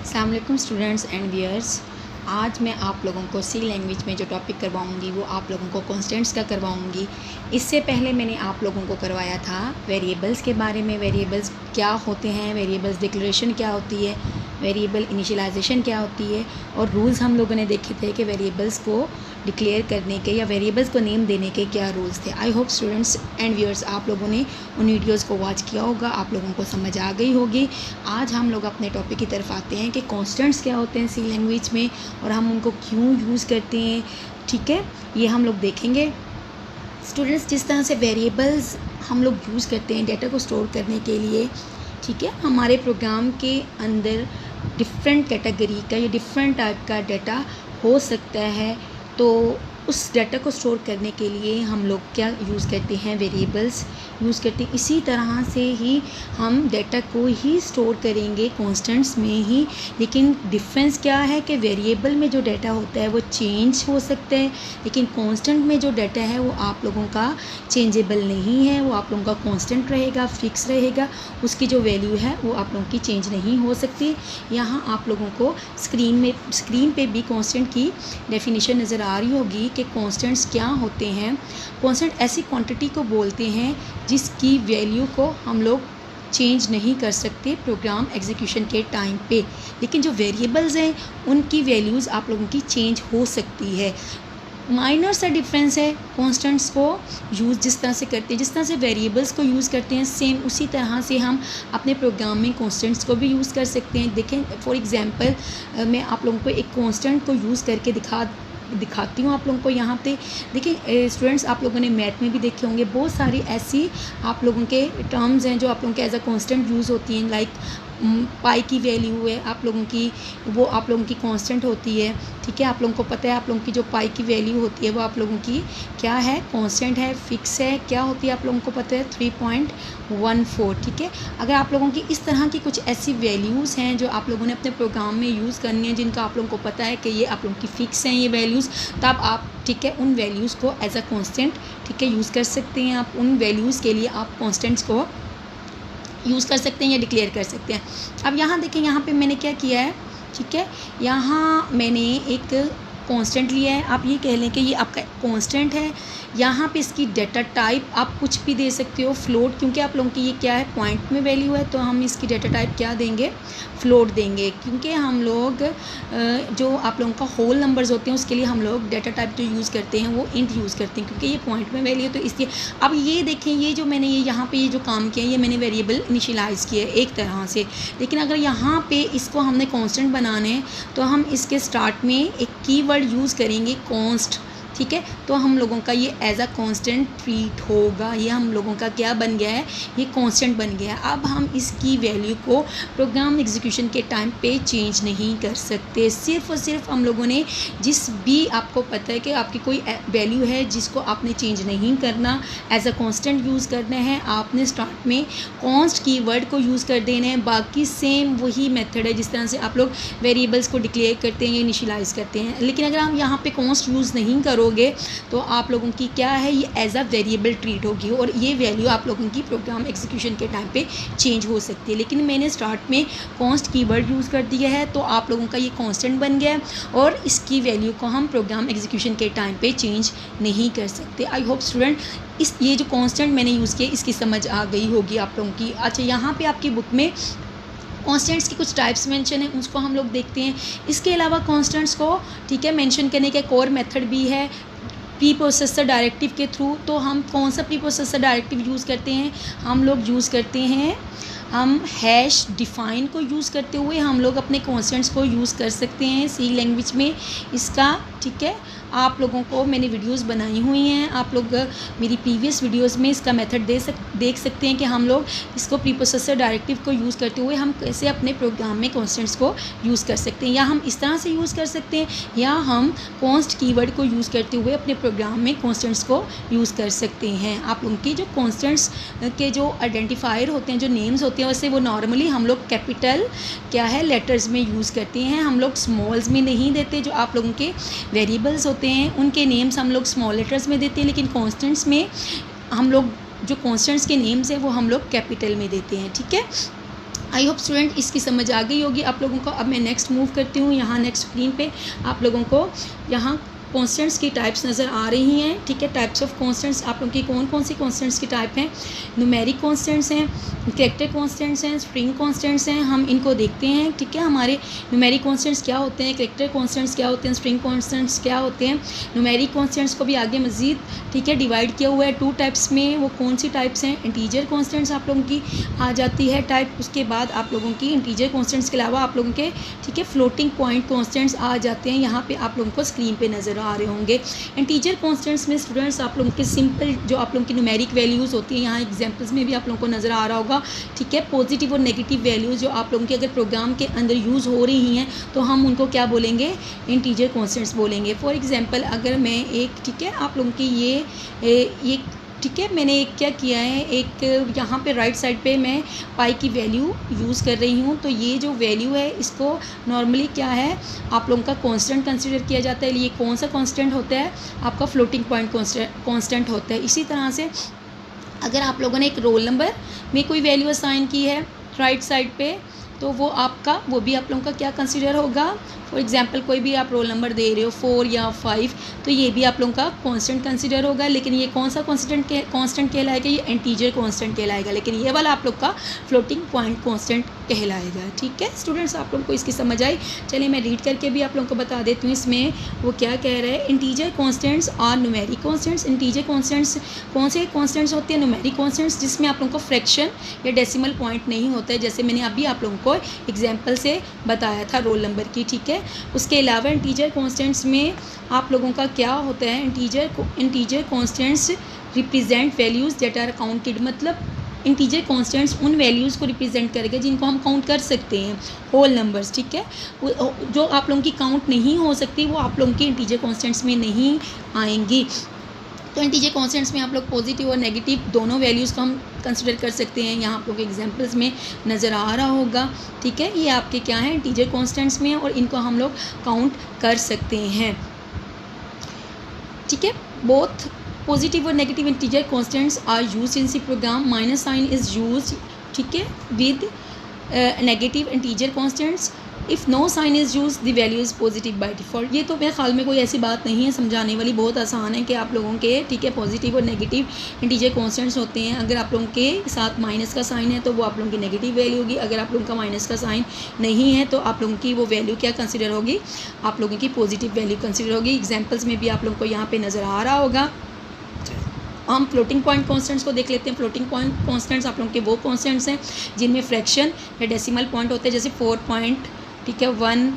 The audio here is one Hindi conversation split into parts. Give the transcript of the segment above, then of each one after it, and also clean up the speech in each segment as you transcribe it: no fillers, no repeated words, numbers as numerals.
अस्सलाम वालेकुम स्टूडेंट्स एंड व्यूअर्स। आज मैं आप लोगों को सी लैंग्वेज में जो टॉपिक करवाऊंगी वो आप लोगों को कॉन्स्टेंट्स का करवाऊंगी। इससे पहले मैंने आप लोगों को करवाया था वेरिएबल्स के बारे में। वेरिएबल्स क्या होते हैं, वेरिएबल्स डिक्लेरेशन क्या होती है, वेरिएबल इनिशियलाइजेशन क्या होती है, और रूल्स हम लोगों ने देखे थे कि वेरिएबल्स को डिक्लेयर करने के या वेरिएबल्स को नेम देने के क्या रूल्स थे। I hope students and viewers आप लोगों ने उन वीडियोस को वॉच किया होगा, आप लोगों को समझ आ गई होगी। आज हम लोग अपने टॉपिक की तरफ आते हैं कि कॉन्स्टेंट्स क्या होते हैं सी लैंग्वेज में और हम उनको क्यों यूज़ करते हैं। ठीक है, ये हम लोग देखेंगे। स्टूडेंट्स, जिस तरह से वेरिएबल्स हम लोग यूज़ करते हैं डेटा को स्टोर करने के लिए, ठीक है, हमारे प्रोग्राम के अंदर डिफरेंट कैटेगरी का या डिफरेंट टाइप का डाटा हो सकता है। तो उस डाटा को स्टोर करने के लिए हम लोग क्या यूज़ करते हैं, वेरिएबल्स यूज़ करते हैं। इसी तरह से ही हम डाटा को ही स्टोर करेंगे कॉन्स्टेंट्स में ही। लेकिन डिफरेंस क्या है कि वेरिएबल में जो डाटा होता है वो चेंज हो सकता है, लेकिन कांस्टेंट में जो डाटा है वो आप लोगों का चेंजेबल नहीं है, वो आप लोगों का कांस्टेंट रहेगा, फिक्स रहेगा। उसकी जो वैल्यू है वो आप लोगों की चेंज नहीं हो सकती। यहाँ आप लोगों को स्क्रीन पे भी कांस्टेंट की डेफिनेशन नज़र आ रही होगी कि कांस्टेंट्स क्या होते हैं। कांस्टेंट ऐसी क्वांटिटी को बोलते हैं जिसकी वैल्यू को हम लोग चेंज नहीं कर सकते प्रोग्राम एग्जीक्यूशन के टाइम पे। लेकिन जो वेरिएबल्स हैं उनकी वैल्यूज़ आप लोगों की चेंज हो सकती है। माइनर सा डिफरेंस है कांस्टेंट्स को यूज़ जिस तरह से करते हैं, जिस तरह से वेरिएबल्स को यूज़ करते हैं, सेम उसी तरह से हम अपने प्रोग्राम में कांस्टेंट्स को भी यूज़ कर सकते हैं। देखें, फॉर एग्जांपल मैं आप लोगों को एक कांस्टेंट को यूज़ करके दिखाती हूँ आप लोगों को। यहाँ पे देखिए स्टूडेंट्स, आप लोगों ने मैथ में भी देखे होंगे, बहुत सारी ऐसी आप लोगों के टर्म्स हैं जो आप लोगों के एज अ कांस्टेंट यूज़ होती हैं। लाइक पाई की वैल्यू है आप लोगों की, वो आप लोगों की कांस्टेंट होती है। ठीक है, आप लोगों को पता है आप लोगों की जो पाई की वैल्यू होती है वो आप लोगों की क्या है, कांस्टेंट है, फिक्स है। क्या होती है आप लोगों को पता है, 3.14। ठीक है, अगर आप लोगों की इस तरह की कुछ ऐसी वैल्यूज़ हैं जो आप लोगों ने अपने प्रोग्राम में यूज़ करनी है, जिनका आप लोगों को पता है कि ये आप लोगों की फ़िक्स हैं ये वैल्यूज़, तब आप ठीक है उन वैल्यूज़ को एज अ कांस्टेंट ठीक है यूज़ कर सकते हैं। आप उन वैल्यूज़ के लिए आप कांस्टेंट्स को यूज़ कर सकते हैं या डिक्लेयर कर सकते हैं। अब यहाँ देखें, यहाँ पे मैंने क्या किया है, ठीक है, यहाँ मैंने एक कांस्टेंट लिया है। आप ये कह लें कि ये आपका कांस्टेंट है। यहाँ पे इसकी डाटा टाइप आप कुछ भी दे सकते हो, फ्लोट, क्योंकि आप लोगों की ये क्या है, पॉइंट में वैल्यू है, तो हम इसकी डाटा टाइप क्या देंगे, फ्लोट देंगे। क्योंकि हम लोग जो आप लोगों का होल नंबर्स होते हैं उसके लिए हम लोग डाटा टाइप जो यूज़ करते हैं वो इंट यूज़ करते हैं, क्योंकि ये पॉइंट में वैल्यू है, तो इसलिए। अब ये देखें, ये जो मैंने ये यहाँ पे ये जो काम किया है, ये मैंने वेरिएबल इनिशियलाइज़ किया है एक तरह से। लेकिन अगर यहाँ पे इसको हमने कांस्टेंट बनाना है तो हम इसके स्टार्ट में एक कीवर्ड यूज़ करेंगे, कॉन्स्ट। ठीक है, तो हम लोगों का ये एज अ कांस्टेंट ट्रीट होगा। ये हम लोगों का क्या बन गया है, ये कांस्टेंट बन गया है। अब हम इसकी वैल्यू को प्रोग्राम एग्जीक्यूशन के टाइम पे चेंज नहीं कर सकते। सिर्फ और सिर्फ हम लोगों ने जिस भी आपको पता है कि आपकी कोई वैल्यू है जिसको आपने चेंज नहीं करना, एज अ कांस्टेंट यूज़ करना है, आपने स्टार्ट में कॉन्स्ट कीवर्ड को यूज़ कर देना है। बाकी सेम वही मेथड है जिस तरह से आप लोग वेरिएबल्स को डिक्लेयर करते हैं या इनिशियलाइज़ करते हैं। लेकिन अगर हम यहाँ पे कॉन्स्ट यूज़ नहीं करोगे तो आप लोगों की क्या है, ये एज अ वेरिएबल ट्रीट होगी और ये वैल्यू आप लोगों की प्रोग्राम एग्जीक्यूशन के टाइम पे चेंज हो सकती है। लेकिन मैंने स्टार्ट में कॉन्स्ट कीवर्ड यूज़ कर दिया है, तो आप लोगों का ये कांस्टेंट बन गया है और इसकी वैल्यू को हम प्रोग्राम एग्जीक्यूशन के टाइम पे चेंज नहीं कर सकते। आई होप स्टूडेंट ये जो कांस्टेंट मैंने यूज़ किया इसकी समझ आ गई होगी आप लोगों की। अच्छा, यहाँ पे आपकी बुक में कॉन्स्टेंट्स की कुछ टाइप्स मेंशन है, उसको हम लोग देखते हैं। इसके अलावा कॉन्स्टेंट्स को ठीक है मेंशन करने का एक और मेथड भी है, प्री प्रोसेसर डायरेक्टिव के थ्रू। तो हम कौन सा प्री प्रोसेसर डायरेक्टिव यूज़ करते हैं, हम लोग यूज़ करते हैं, हम हैश डिफाइन को यूज़ करते हुए हम लोग अपने कॉन्स्टेंट्स को यूज़ कर सकते हैं सी लैंग्वेज में इसका। ठीक है, आप लोगों को मैंने वीडियोस बनाई हुई हैं, आप लोग मेरी प्रीवियस वीडियोस में इसका मेथड देख सकते हैं कि हम लोग इसको प्री प्रोसेसर डायरेक्टिव को यूज़ करते हुए हम कैसे अपने प्रोग्राम में कॉन्स्टेंट्स को यूज़ कर सकते हैं। या हम इस तरह से यूज़ कर सकते हैं, या हम कॉन्स्ट कीवर्ड को यूज़ करते हुए अपने प्रोग्राम में कॉन्स्टेंट्स को यूज़ कर सकते हैं। आप लोगों की जो कॉन्स्टेंट्स के जो आइडेंटिफायर होते हैं, जो नेम्स होते हैं, वैसे वो नॉर्मली हम लोग कैपिटल क्या है लेटर्स में यूज़ करते हैं, हम लोग स्मॉल्स में नहीं देते। जो आप लोगों के वेरिएबल्स होते हैं उनके नेम्स हम लोग स्मॉल लेटर्स में देते हैं, लेकिन कॉन्स्टेंट्स में हम लोग जो कॉन्स्टेंट्स के नेम्स हैं वो हम लोग कैपिटल में देते हैं। ठीक है, आई होप स्टूडेंट इसकी समझ आ गई होगी आप लोगों को। अब मैं नेक्स्ट मूव करती हूँ। यहाँ नेक्स्ट स्क्रीन पे आप लोगों को यहाँ कॉन्स्टेंट्स की टाइप्स नज़र आ रही हैं, ठीक है। टाइप्स ऑफ कॉन्स्टेंट्स आप लोगों की कौन कौन सी कॉन्स्टेंट्स की टाइप हैं? न्यूमेरिक कॉन्स्टेंट्स हैं, कैरेक्टर कॉन्स्टेंट्स हैं, स्ट्रिंग कॉन्स्टेंट्स हैं। हम इनको देखते हैं, ठीक है। हमारे न्यूमेरिक कॉन्स्टेंट्स क्या होते हैं, कैरेक्टर कॉन्स्टेंट्स क्या होते हैं, स्ट्रिंग कॉन्स्टेंट्स क्या होते हैं। न्यूमेरिक कॉन्स्टेंट्स को भी आगे मज़ीद, ठीक है, डिवाइड किया हुआ है 2 टाइप्स में। वो कौन सी टाइप्स हैं? इंटीजर कॉन्स्टेंट्स आप लोगों की आ जाती है टाइप। उसके बाद आप लोगों की इंटीजर कॉन्स्टेंट्स के अलावा आप लोगों के, ठीक है, फ्लोटिंग पॉइंट कॉन्स्टेंट्स आ जाते हैं। यहाँ पे आप लोगों को स्क्रीन पे नज़र आ रहे होंगे। इंटीजर कॉन्स्टेंट्स में स्टूडेंट्स आप लोगों के सिंपल जो आप लोगों की न्यूमेरिक वैल्यूज़ होती हैं, यहाँ एग्जांपल्स में भी आप लोगों को नज़र आ रहा होगा, ठीक है। पॉजिटिव और नेगेटिव वैल्यूज़ जो आप लोगों की अगर प्रोग्राम के अंदर यूज़ हो रही हैं तो हम उनको क्या बोलेंगे? इंटीजर कॉन्स्टेंट्स बोलेंगे। फॉर एग्जांपल अगर मैं एक, ठीक है, आप लोगों की ये ठीक है, मैंने एक क्या किया है, एक यहाँ पे राइट साइड पे मैं पाई की वैल्यू यूज़ कर रही हूँ। तो ये जो वैल्यू है इसको नॉर्मली क्या है आप लोगों का कांस्टेंट कंसीडर किया जाता है। ये कौन सा कांस्टेंट होता है? आपका फ्लोटिंग पॉइंट कांस्टेंट होता है। इसी तरह से अगर आप लोगों ने एक रोल नंबर में कोई वैल्यू असाइन की है राइट साइड पे, तो वो भी आप लोगों का क्या कंसीडर होगा? फॉर एग्जांपल कोई भी आप रोल नंबर दे रहे हो 4 या 5, तो ये भी आप लोगों का कांस्टेंट कंसीडर होगा। लेकिन ये कौन सा कांस्टेंट कहलाएगा? ये इंटीजर कांस्टेंट कहलाएगा। लेकिन ये वाला आप लोग का फ्लोटिंग पॉइंट कांस्टेंट कहलाएगा, ठीक है। स्टूडेंट्स आप लोगों को इसकी समझ आई? चलिए मैं रीड करके भी आप लोगों को बता देती हूँ इसमें वो क्या कह रहा है। इंटीजर कॉन्स्टेंट्स और न्यूमेरिक कॉन्स्टेंट्स। इंटीजर कॉन्स्टेंट्स कौन से कॉन्स्टेंट्स होते हैं? न्यूमेरिक कॉन्स्टेंट्स जिसमें आप लोगों को फ्रैक्शन या डेसिमल पॉइंट नहीं होता है, जैसे मैंने अभी आप लोगों को एग्जाम्पल से बताया था रोल नंबर की, ठीक है। उसके अलावा इंटीजर कॉन्स्टेंट्स में आप लोगों का क्या होता है? Integer constants represent values that are counted. मतलब इंटीजर कॉन्स्टेंट्स उन वैल्यूज़ को रिप्रेजेंट करेगा जिनको हम काउंट कर सकते हैं, होल नंबर्स, ठीक है। जो आप लोगों की काउंट नहीं हो सकती वो आप लोगों की इंटीजर कॉन्स्टेंट्स में नहीं आएंगी। तो इंटीजर कॉन्स्टेंट्स में आप लोग पॉजिटिव और नेगेटिव दोनों वैल्यूज़ को हम कंसिडर कर सकते हैं। यहाँ आप लोग एग्जांपल्स में नज़र आ रहा होगा, ठीक है। ये आपके क्या हैं? इंटीजर कॉन्स्टेंट्स में, और इनको हम लोग काउंट कर सकते हैं, ठीक है। बोथ पॉजिटिव और negative integer constants are use in C program. Minus sign is use, ठीक है, with negative integer constants. If no sign is use the value is positive by default. ये तो मेरे ख्याल में कोई ऐसी बात नहीं है, समझाने वाली बहुत आसान है कि आप लोगों के, ठीक है, पॉजिटिव और नेगेटिव इंटीजर कॉन्स्टेंट्स होते हैं। अगर आप लोगों के साथ माइनस का साइन है तो वो आप लोगों की नेगेटिव वैल्यू होगी। अगर आप लोगों का माइनस का साइन नहीं है तो आप लोगों की वो वैल्यू क्या कंसिडर होगी? आप लोगों की पॉजिटिव वैल्यू कंसिडर होगी। एग्जाम्पल्स में भी आप लोगों को यहाँ पे नज़र आ रहा होगा। हम फ्लोटिंग पॉइंट कॉन्स्टेंट्स को देख लेते हैं। फ्लोटिंग पॉइंट कॉन्स्टेंट्स आप लोगों के वो कॉन्स्टेंट्स हैं जिनमें फ्रैक्शन या डेसिमल पॉइंट होते हैं, जैसे 4 पॉइंट, ठीक है, 1,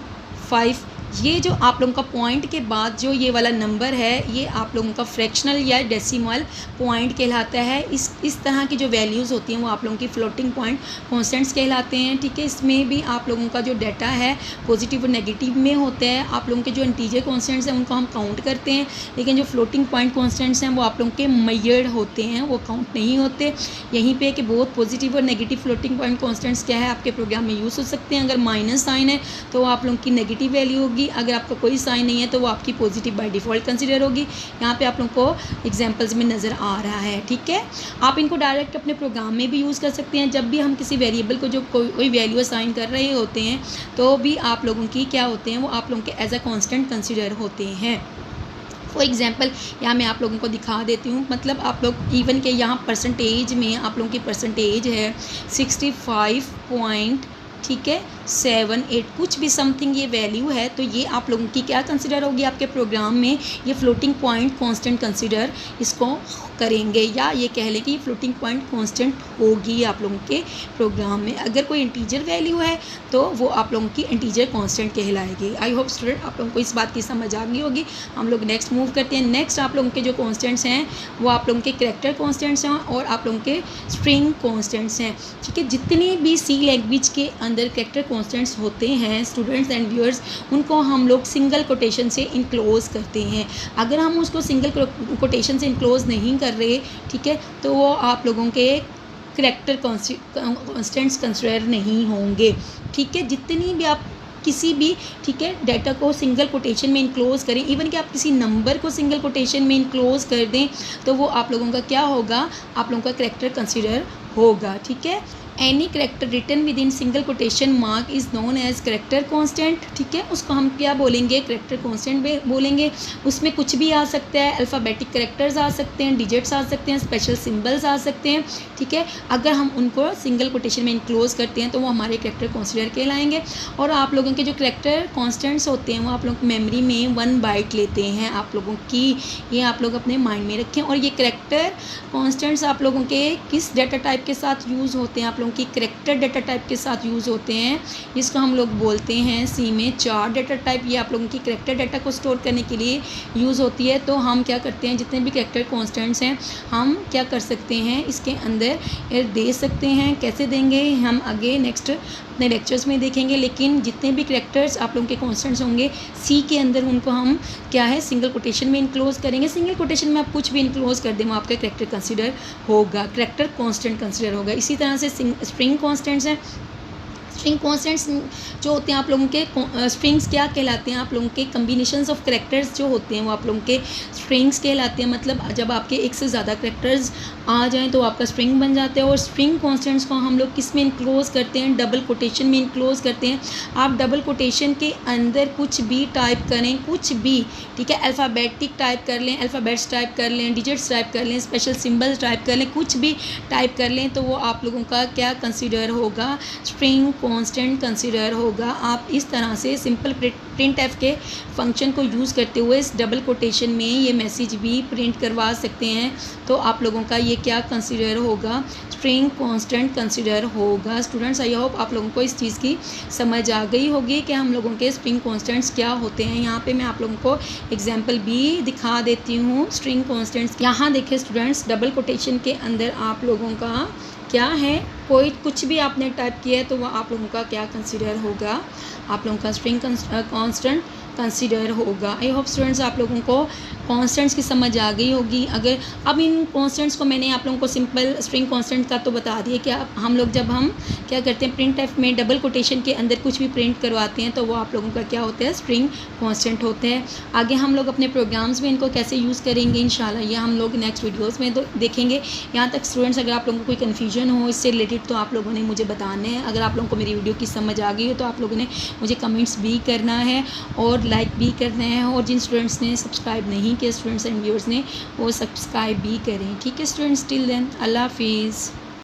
5। ये जो आप लोगों का पॉइंट के बाद जो ये वाला नंबर है, ये आप लोगों का फ्रैक्शनल या डेसिमल पॉइंट कहलाता है। इस तरह की जो वैल्यूज़ होती हैं वो आप लोगों की फ्लोटिंग पॉइंट कॉन्स्टेंट्स कहलाते हैं, ठीक है। इसमें भी आप लोगों का जो डाटा है पॉजिटिव और नेगेटिव में होता है। आप लोगों के जो इंटीजर कॉन्स्टेंट्स हैं उनको हम काउंट करते हैं, लेकिन जो फ्लोटिंग पॉइंट कॉन्स्टेंट्स हैं वो आप लोगों के मेजर्ड होते हैं, वो काउंट नहीं होते। यहीं पे कि बहुत पॉजिटिव और नेगेटिव फ्लोटिंग पॉइंट कॉन्स्टेंट्स क्या है आपके प्रोग्राम में यूज़ हो सकते हैं। अगर माइनस साइन है तो आप लोगों की नेगेटिव वैल्यू होगी, अगर आपका कोई साइन नहीं है तो वो आपकी पॉजिटिव बाय डिफ़ॉल्ट कंसीडर होगी। यहाँ पे आप लोगों को एग्जांपल्स में नज़र आ रहा है, ठीक है। आप इनको डायरेक्ट अपने प्रोग्राम में भी यूज़ कर सकते हैं। जब भी हम किसी वेरिएबल को जो कोई वैल्यू असाइन कर रहे होते हैं तो भी आप लोगों की क्या होते हैं, वो आप लोगों के एज अ कॉन्स्टेंट कंसिडर होते हैं। फॉर एग्जाम्पल यहाँ मैं आप लोगों को दिखा देती हूँ। मतलब आप लोग इवन के यहाँ परसेंटेज में आप लोगों की परसेंटेज है 65 पॉइंट, ठीक है, 78 कुछ भी समथिंग ये वैल्यू है, तो ये आप लोगों की क्या कंसिडर होगी आपके प्रोग्राम में? ये फ्लोटिंग पॉइंट कांस्टेंट कंसिडर इसको करेंगे, या ये कह लें कि ये फ्लोटिंग पॉइंट कांस्टेंट होगी आप लोगों के प्रोग्राम में। अगर कोई इंटीजर वैल्यू है तो वो आप लोगों की इंटीजर कांस्टेंट कहलाएगी। आई होप स्टूडेंट आप लोगों को इस बात की समझ आ गई होगी। हम लोग नेक्स्ट मूव करते हैं। नेक्स्ट आप लोगों के जो कॉन्स्टेंट्स हैं वो आप लोगों के कैरेक्टर कॉन्स्टेंट्स हैं और आप लोगों के स्ट्रिंग कॉन्स्टेंट्स हैं, ठीक है। जितने भी सी लैंग्वेज के अंदर कैरेक्टर कॉन्स्टेंट्स होते हैं स्टूडेंट्स एंड व्यूअर्स, उनको हम लोग सिंगल कोटेशन से इनक्लोज करते हैं। अगर हम उसको सिंगल कोटेशन से इनक्लोज नहीं कर रहे, ठीक है, तो वो आप लोगों के कैरेक्टर कॉन्स्टेंट्स कंसिडर नहीं होंगे, ठीक है। जितनी भी आप किसी भी, ठीक है, डाटा को सिंगल कोटेशन में इनक्लोज करें, इवन कि आप किसी नंबर को सिंगल कोटेशन में इनक्लोज कर दें, तो वो आप लोगों का क्या होगा? आप लोगों का कैरेक्टर कंसिडर होगा, ठीक है। Any character written within single quotation mark is known as character constant, ठीक है, उसको हम क्या बोलेंगे, करेक्टर कांस्टेंट बोलेंगे। उसमें कुछ भी आ सकता है, अल्फ़ाबेटिक करेक्टर्स आ सकते हैं, डिजिट्स आ सकते हैं, स्पेशल सिंबल्स आ सकते हैं, ठीक है। अगर हम उनको सिंगल कोटेशन में इनक्लोज करते हैं तो वो हमारे करेक्टर कांस्टेंट कहलाएंगे। और आप लोगों के जो करेक्टर कांस्टेंट्स होते हैं वो आप लोग मेमोरी में 1 बाइट लेते हैं आप लोगों की, ये आप लोग अपने माइंड में रखें। और ये करेक्टर कांस्टेंट्स आप लोगों के किस डाटा टाइप के साथ यूज़ होते हैं, आप लोगों की करेक्टर डाटा टाइप के साथ यूज़ होते हैं, जिसको हम लोग बोलते हैं सी में चार डाटा टाइप। ये आप लोगों की करेक्टर डाटा को स्टोर करने के लिए यूज़ होती है। तो हम क्या करते हैं, जितने भी करेक्टर कांस्टेंट्स हैं हम क्या कर सकते हैं, इसके अंदर दे सकते हैं। कैसे देंगे हम आगे नेक्स्ट अपने लेक्चर्स में देखेंगे। लेकिन जितने भी करेक्टर्स आप लोगों के कांस्टेंट्स होंगे सी के अंदर उनको हम क्या है सिंगल कोटेशन में इनक्लोज करेंगे। सिंगल कोटेशन में आप कुछ भी इनक्लोज कर दें वो आपका करेक्टर कंसीडर होगा, करेक्टर कांस्टेंट कंसीडर होगा। इसी तरह से स्ट्रिंग कांस्टेंट्स हैं। स्ट्रिंग कॉन्स्टेंट्स जो होते हैं आप लोगों के स्ट्रिंग्स क्या कहलाते हैं, आप लोगों के कम्बिनेशंस ऑफ करेक्टर्स जो होते हैं वो आप लोगों के स्ट्रिंग्स कहलाते हैं। मतलब जब आपके एक से ज़्यादा करेक्टर्स आ जाएं तो आपका स्ट्रिंग बन जाता है। और स्ट्रिंग कॉन्स्टेंट्स को हम लोग किस में इनक्लोज करते हैं, डबल कोटेशन में इनक्लोज करते हैं। आप डबल कोटेशन के अंदर कुछ भी टाइप करें, कुछ भी, ठीक है, अल्फ़ाबेटिक टाइप कर लें, अल्फ़ाबेट्स टाइप कर लें, डिजिट्स टाइप कर लें, स्पेशल सिंबल्स टाइप कर लें, कुछ भी टाइप कर लें तो वो आप लोगों का क्या कंसीडर होगा, स्ट्रिंग कांस्टेंट कंसीडर होगा। आप इस तरह से सिंपल प्रिंट एफ के फंक्शन को यूज़ करते हुए इस डबल कोटेशन में ये मैसेज भी प्रिंट करवा सकते हैं। तो आप लोगों का ये क्या कंसीडर होगा, स्ट्रिंग कांस्टेंट कंसीडर होगा। स्टूडेंट्स आई होप आप लोगों को इस चीज़ की समझ आ गई होगी कि हम लोगों के स्ट्रिंग कांस्टेंट्स क्या होते हैं। यहाँ पे मैं आप लोगों को एग्जांपल भी दिखा देती हूँ स्ट्रिंग कांस्टेंट्स। यहाँ देखिए स्टूडेंट्स, डबल कोटेशन के अंदर आप लोगों का क्या है, कोई कुछ भी आपने टाइप किया है तो वह आप लोगों का क्या कंसीडर होगा, आप लोगों का स्ट्रिंग कांस्टेंट कंसीडर होगा। आई होप स्टूडेंट्स आप लोगों को कांस्टेंट्स की समझ आ गई होगी। अगर अब इन कांस्टेंट्स को मैंने आप लोगों को सिंपल स्ट्रिंग कांस्टेंट का तो बता दिया कि हम लोग जब हम क्या करते हैं प्रिंट एफ में डबल कोटेशन के अंदर कुछ भी प्रिंट करवाते हैं तो वो आप लोगों का क्या होता है, स्ट्रिंग कांस्टेंट होते हैं। आगे हम लोग अपने प्रोग्राम्स में इनको कैसे यूज़ करेंगे इंशाल्लाह ये हम लोग नेक्स्ट वीडियोज़ में देखेंगे। यहाँ तक स्टूडेंट्स अगर आप लोगों को कोई कन्फ्यूजन हो इससे रिलेटेड तो आप लोगों ने मुझे बताना है। अगर आप लोगों को मेरी वीडियो की समझ आ गई हो तो आप लोगों ने मुझे कमेंट्स भी करना है और लाइक भी करना है। और जिन स्टूडेंट्स ने सब्सक्राइब नहीं किया, स्टूडेंट्स एंड व्यूअर्स ने, वो सब्सक्राइब भी करें। ठीक है स्टूडेंट्स, टिल देन अल्लाह हाफिज़।